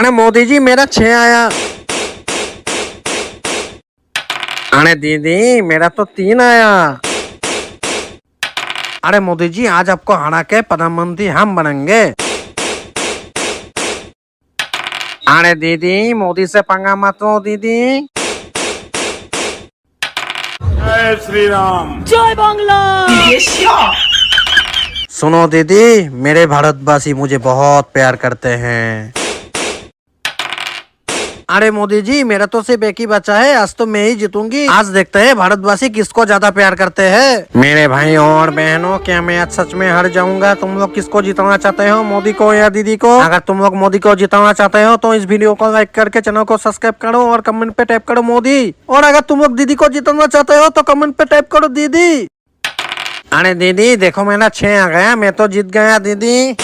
अरे मोदी जी मेरा 6 आया। अरे दीदी मेरा तो 3 आया। अरे मोदी जी आज आपको हरा के प्रधानमंत्री हम बनेंगे। अरे दीदी मोदी से पंगा मत लो दीदी। जय श्री राम। जय बांग्ला। सुनो दीदी मेरे भारतवासी मुझे बहुत प्यार करते हैं। अरे मोदी जी मेरा तो सिर्फ एक ही बच्चा है, आज तो मैं ही जीतूंगी। आज देखते हैं भारतवासी किसको ज्यादा प्यार करते हैं। मेरे भाइयों और बहनों क्या मैं आज सच में हार जाऊंगा? तुम लोग किसको जिताना चाहते हो, मोदी को या दीदी को? अगर तुम लोग मोदी को जिताना चाहते हो तो इस वीडियो को लाइक करके चैनल को सब्सक्राइब करो और कमेंट पे टाइप करो मोदी। और अगर तुम लोग दीदी को जिताना चाहते हो तो कमेंट पे टाइप करो दीदी। अरे दीदी देखो मेरा 6 आ गया, मैं तो जीत गया दीदी।